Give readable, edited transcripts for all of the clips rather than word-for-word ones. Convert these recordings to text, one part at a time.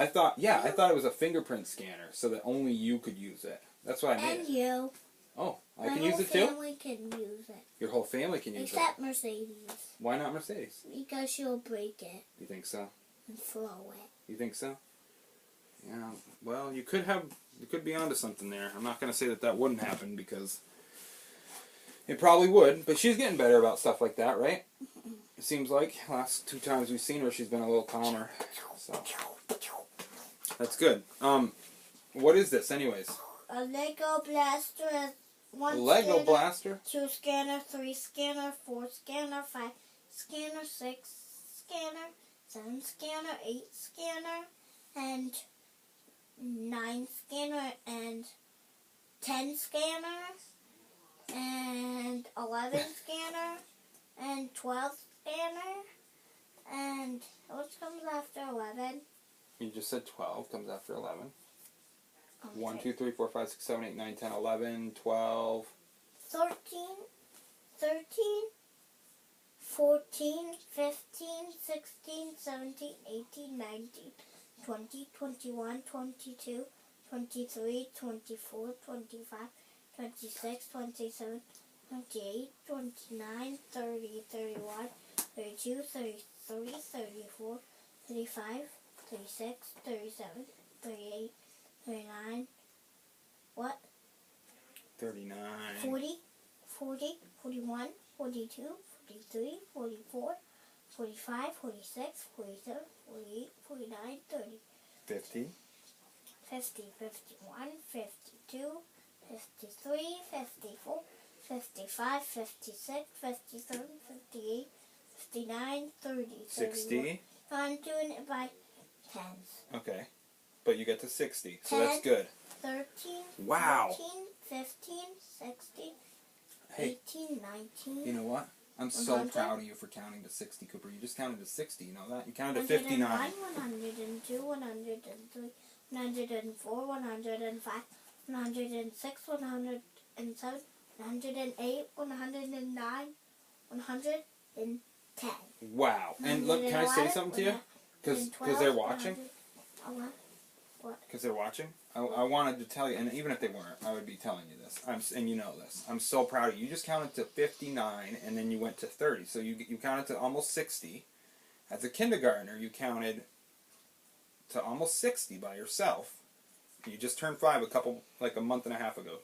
I thought it was a fingerprint scanner, so that only you could use it. That's why I made it. And you. Oh, I can use it too? My whole family can use it. Your whole family can use it? Except Mercedes. Why not Mercedes? Because she'll break it. You think so? And throw it. You think so? Yeah, well, you could be onto something there. I'm not going to say that wouldn't happen, because it probably would, but she's getting better about stuff like that, right? It seems like last 2 times we've seen her, she's been a little calmer. So that's good. What is this, anyways? A Lego blaster. 1 Lego scanner, blaster? 2 scanner, 3 scanner, 4 scanner, 5 scanner, 6 scanner, 7 scanner, 8 scanner, and 9 scanner, and 10 scanners, and 11 scanner, and 12 scanner, and what comes after 11? You just said 12 comes after 11. Okay. 1, 2, 3, 4, 5, 6, 7, 8, 9, 10, 11, 12. 13, 14, 15, 16, 17, 18, 19, 20, 21, 22, 23, 24, 25, 26, 27, 28, 29, 30, 31, 32, 33, 34, 35, 36, 37, 38, 39, what? 39. 40, 40, 41, 42, 43, 44, 45, 46, 47, 48, 49, 30. 50. 50, 51, 52, 53, 54, 55, 56, 57, 58, 59, 30, 60. I'm doing it by tens. Okay. But you get to 60, so 10, that's good. 13, Wow. 14, 15, 16, Hey, 18, 19. you know what? I'm so 100. proud of you for counting to 60, Cooper. You just counted to 60, you know that? You counted to 59. 102, 103, 104, 105, 106, 107, 108, 109, 110. Wow. And look, can I say something to you? Because they're watching? Because they're watching? I wanted to tell you, and even if they weren't, I would be telling you this. And you know this. I'm so proud of you. You just counted to 59, and then you went to 30. So you counted to almost 60. As a kindergartner, you counted to almost 60 by yourself. You just turned 5 a month and a half ago.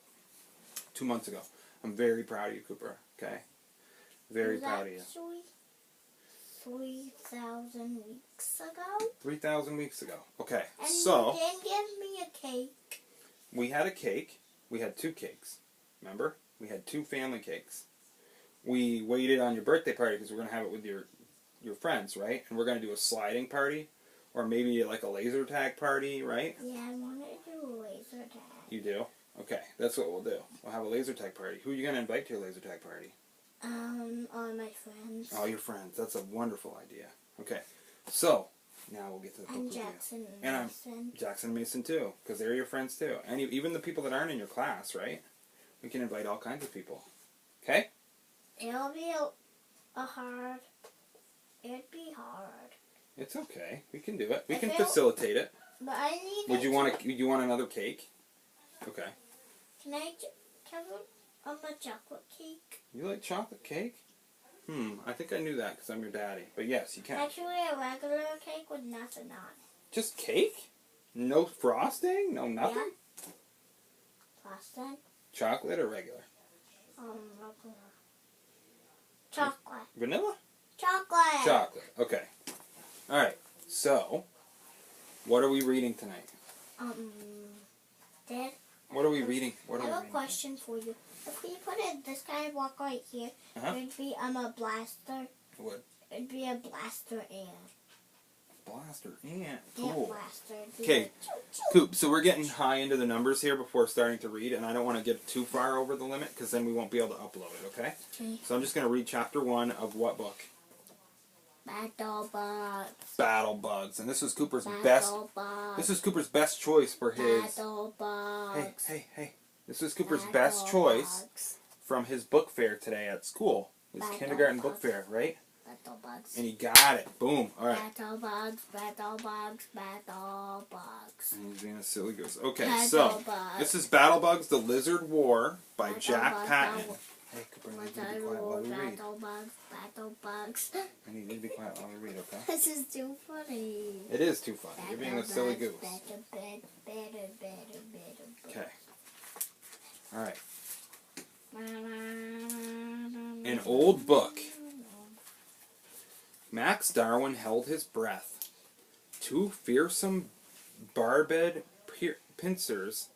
2 months ago. I'm very proud of you, Cooper. Okay? Very proud of you. 3,000 weeks ago. 3,000 weeks ago. Okay, And so you didn't give me a cake. we had a cake. We had 2 cakes. Remember? We had 2 family cakes. We waited on your birthday party because we're going to have it with your friends, right? And we're going to do a sliding party, or maybe like a laser tag party, right? Yeah, I want to do a laser tag. You do? Okay, that's what we'll do. We'll have a laser tag party. Who are you going to invite to your laser tag party? All my friends. All your friends. That's a wonderful idea. Okay, so now we'll get to the book And review. Jackson and And Mason. Jackson and Mason too, because they're your friends too. And even the people that aren't in your class, right? We can invite all kinds of people. Okay? It'll be hard. It'd be hard. It's okay. We can do it. We I can feel- facilitate it. But I need. Would you want another cake? Okay. Can I have a chocolate cake? You like chocolate cake? I think I knew that because I'm your daddy. But yes, you can. Actually, a regular cake with nothing on. Just cake? No frosting? No nothing? Yeah. Frosting? Chocolate or regular? Regular. Chocolate. Vanilla? Chocolate. Chocolate. Okay. Alright. So, what are we reading tonight? Dad. What are we reading? What I are we have a reading? question for you. If we put this kind of walk right here, it'd be a blaster. What? It'd be a blaster ant. Blaster ant. Ant Cool. blaster. Okay, Coop, so we're getting high into the numbers here before starting to read, and I don't want to get too far over the limit because then we won't be able to upload it, okay? Okay. So I'm just going to read chapter 1 of what book? Battle bugs. Battle Bugs. And this was Cooper's Battle best. bugs. This was Cooper's best choice for his. Battle bugs. Hey. This was Cooper's Battle best choice bugs. from his book fair today at school. His Battle kindergarten book bugs. fair, right? Battle bugs. And he got it. Boom. All right. Battle bugs. Battle bugs. Battle bugs. And he's being a silly goose. Okay, Battle so bugs. this is Battle Bugs: The Lizard War by Battle Jack bugs, Patton. Hey, Cooper, I need you to be Battle quiet while we read. bugs. I need you to be quiet while we read, okay? This is too funny. It is too funny. You're being a silly goose. Okay. All right. An old book. Max Darwin held his breath. Two fearsome barbed pincers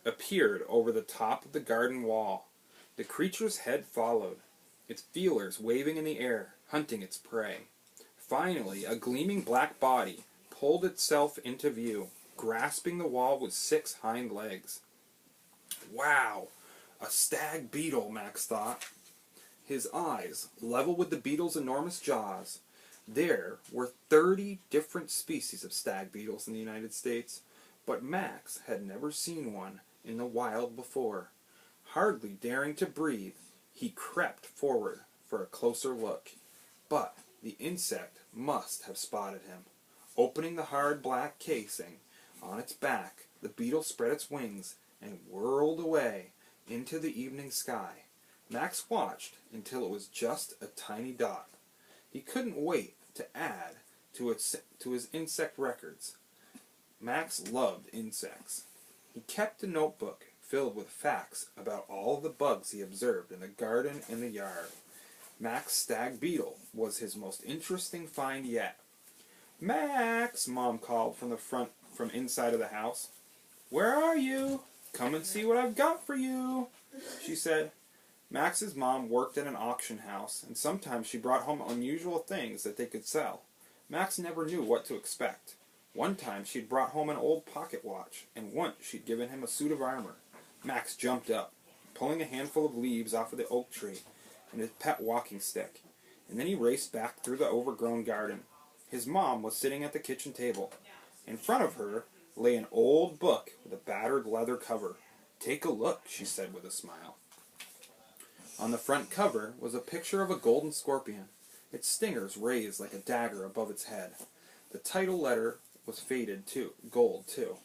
appeared over the top of the garden wall. The creature's head followed, its feelers waving in the air, hunting its prey. Finally, a gleaming black body pulled itself into view, grasping the wall with 6 hind legs. Wow! A stag beetle, Max thought. His eyes level with the beetle's enormous jaws. There were 30 different species of stag beetles in the United States, but Max had never seen one in the wild before. Hardly daring to breathe, he crept forward for a closer look. But the insect must have spotted him. Opening the hard black casing on its back, the beetle spread its wings and whirled away into the evening sky. Max watched until it was just a tiny dot. He couldn't wait to add to his insect records. Max loved insects. He kept a notebook filled with facts about all the bugs he observed in the garden and the yard. Max's stag beetle was his most interesting find yet. "Max," Mom called from inside of the house. "Where are you? Come and see what I've got for you," she said. Max's mom worked at an auction house, and sometimes she brought home unusual things that they could sell. Max never knew what to expect. One time she'd brought home an old pocket watch, and once she'd given him a suit of armor. Max jumped up, pulling a handful of leaves off of the oak tree and his pet walking stick, and then he raced back through the overgrown garden. His mom was sitting at the kitchen table. In front of her lay an old book with a battered leather cover. "Take a look," she said with a smile. On the front cover was a picture of a golden scorpion, its stingers raised like a dagger above its head. The title letter was faded gold too.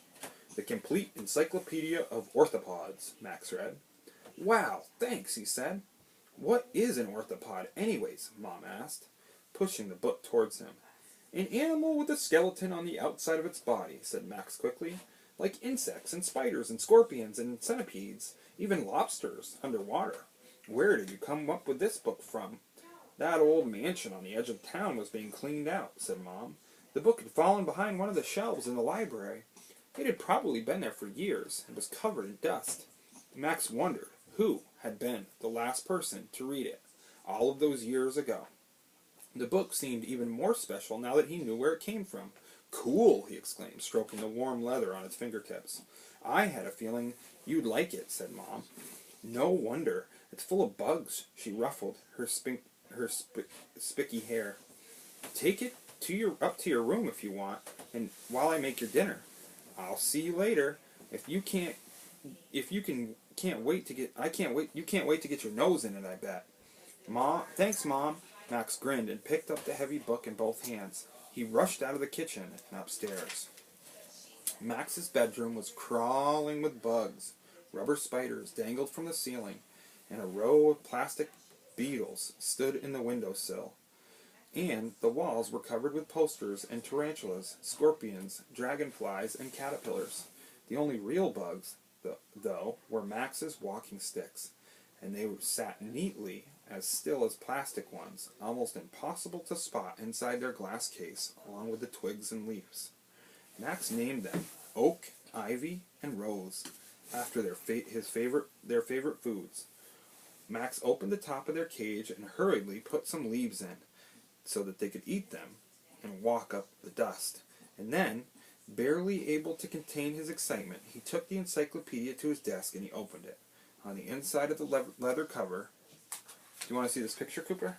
"The Complete Encyclopedia of Orthopods," Max read. "Wow, thanks," he said. "What is an orthopod, anyways?" Mom asked, pushing the book towards him. "An animal with a skeleton on the outside of its body," said Max quickly. "Like insects and spiders and scorpions and centipedes, even lobsters underwater. Where did you come up with this book from?" "That old mansion on the edge of town was being cleaned out," said Mom. "The book had fallen behind one of the shelves in the library. It had probably been there for years and was covered in dust." Max wondered who had been the last person to read it all of those years ago. The book seemed even more special now that he knew where it came from. "Cool," he exclaimed, stroking the warm leather on its fingertips. "I had a feeling you'd like it," said Mom. "No wonder. It's full of bugs," she ruffled her spiky hair. "Take it up to your room if you want, and while I make your dinner. I'll see you later. You can't wait to get your nose in it, I bet." Thanks, Mom." Max grinned and picked up the heavy book in both hands. He rushed out of the kitchen and upstairs. Max's bedroom was crawling with bugs. Rubber spiders dangled from the ceiling, and a row of plastic beetles stood in the windowsill. And the walls were covered with posters and tarantulas, scorpions, dragonflies, and caterpillars. The only real bugs, though, were Max's walking sticks, and they sat neatly as still as plastic ones, almost impossible to spot inside their glass case, along with the twigs and leaves. Max named them Oak, Ivy, and Rose, after their favorite foods. Max opened the top of their cage and hurriedly put some leaves in, so that they could eat them and walk up the dust. And then, barely able to contain his excitement, he took the encyclopedia to his desk and he opened it. On the inside of the leather cover, do you want to see this picture, Cooper?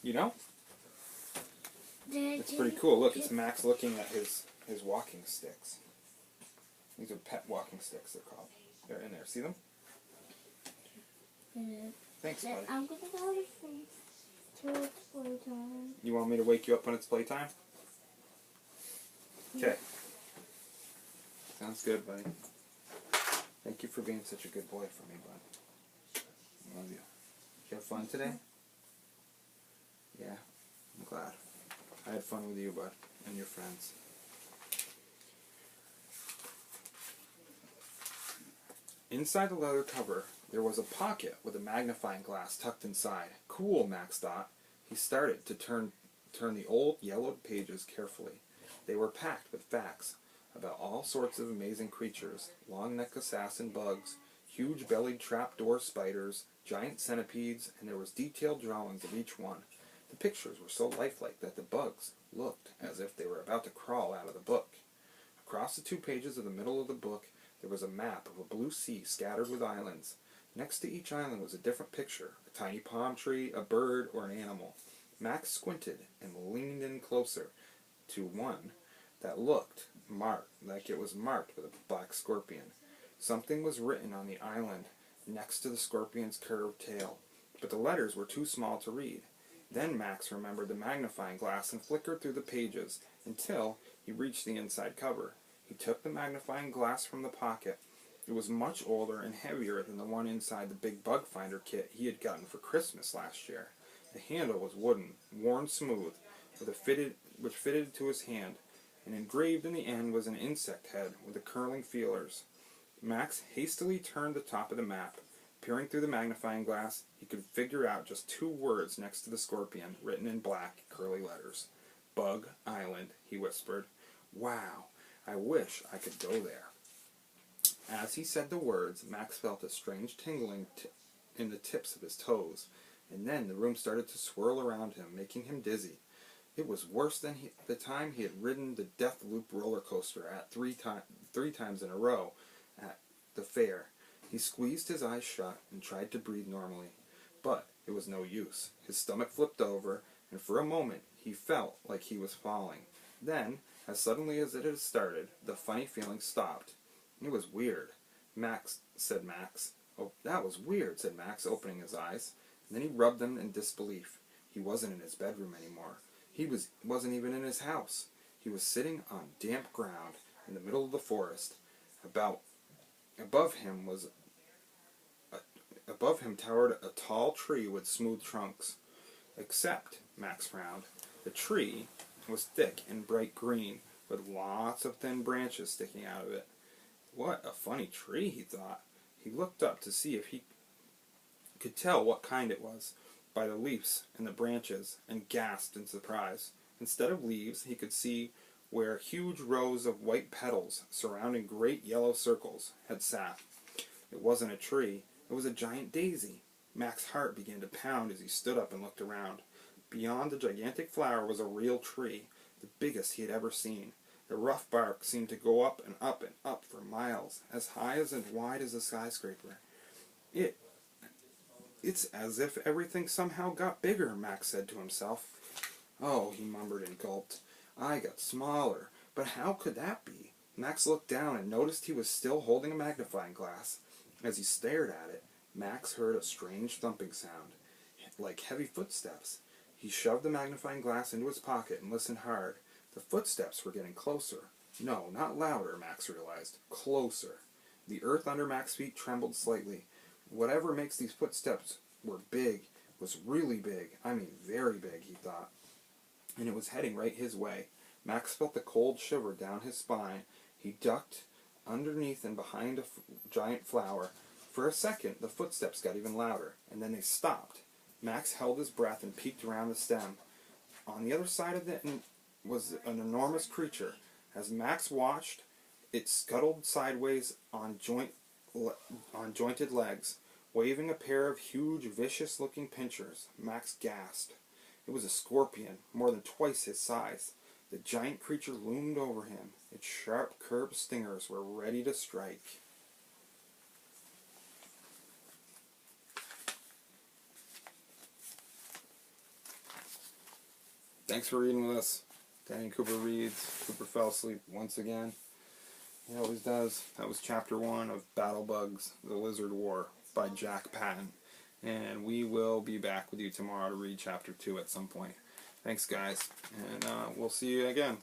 You know? It's pretty cool. Look, it's Max looking at his walking sticks. These are pet walking sticks, they're called. They're in there. See them? Thanks, buddy. I'm going to go to its playtime. You want me to wake you up when it's playtime? Okay. Sounds good, buddy. Thank you for being such a good boy for me, bud. I love you. Did you have fun today? Yeah, I'm glad. I had fun with you, bud, and your friends. Inside the leather cover, there was a pocket with a magnifying glass tucked inside. Cool, Max thought. He started to turn the old, yellowed pages carefully. They were packed with facts about all sorts of amazing creatures, long-necked assassin bugs, huge-bellied trapdoor spiders, giant centipedes, and there was detailed drawings of each one. The pictures were so lifelike that the bugs looked as if they were about to crawl out of the book. Across the 2 pages of the middle of the book, there was a map of a blue sea scattered with islands. Next to each island was a different picture, a tiny palm tree, a bird, or an animal. Max squinted and leaned in closer to one that looked like it was marked with a black scorpion. Something was written on the island next to the scorpion's curved tail, but the letters were too small to read. Then Max remembered the magnifying glass and flickered through the pages until he reached the inside cover. He took the magnifying glass from the pocket. It was much older and heavier than the one inside the big bug finder kit he had gotten for Christmas last year. The handle was wooden, worn smooth, which fitted to his hand, and engraved in the end was an insect head with the curling feelers. Max hastily turned the top of the map. Peering through the magnifying glass, he could figure out just 2 words next to the scorpion, written in black, curly letters. Bug Island, he whispered. Wow, I wish I could go there. As he said the words, Max felt a strange tingling in the tips of his toes, and then the room started to swirl around him, making him dizzy. It was worse than the time he had ridden the Death Loop roller coaster at 3 times in a row at the fair. He squeezed his eyes shut and tried to breathe normally, but it was no use. His stomach flipped over, and for a moment he felt like he was falling. Then, as suddenly as it had started, the funny feeling stopped. It was weird, said Max. Oh, that was weird, said Max, opening his eyes. And then he rubbed them in disbelief. He wasn't in his bedroom anymore. He wasn't even in his house. He was sitting on damp ground in the middle of the forest. Above him towered a tall tree with smooth trunks. Except, Max frowned, the tree was thick and bright green, with lots of thin branches sticking out of it. What a funny tree, he thought. He looked up to see if he could tell what kind it was by the leaves and the branches, and gasped in surprise. Instead of leaves, he could see where huge rows of white petals surrounding great yellow circles had sat. It wasn't a tree, it was a giant daisy. Max's heart began to pound as he stood up and looked around. Beyond the gigantic flower was a real tree, the biggest he had ever seen. The rough bark seemed to go up and up and up for miles, as high as and wide as a skyscraper. It's as if everything somehow got bigger, Max said to himself. Oh, he murmured and gulped. I got smaller, but how could that be? Max looked down and noticed he was still holding a magnifying glass. As he stared at it, Max heard a strange thumping sound, like heavy footsteps. He shoved the magnifying glass into his pocket and listened hard. The footsteps were getting closer. No, not louder, Max realized. Closer. The earth under Max's feet trembled slightly. Whatever makes these footsteps were big, was really big. I mean, very big, he thought. And it was heading right his way. Max felt the cold shiver down his spine. He ducked underneath and behind a giant flower. For a second, the footsteps got even louder, and then they stopped. Max held his breath and peeked around the stem. On the other side of it was an enormous creature. As Max watched, it scuttled sideways on jointed legs, waving a pair of huge, vicious-looking pincers. Max gasped. It was a scorpion, more than twice his size. The giant creature loomed over him. Its sharp, curved stingers were ready to strike. Thanks for reading with us. Danny Cooper reads. Cooper fell asleep once again. He always does. That was Chapter 1 of Battle Bugs, The Lizard War by Jack Patton. And we will be back with you tomorrow to read Chapter 2 at some point. Thanks, guys. And we'll see you again.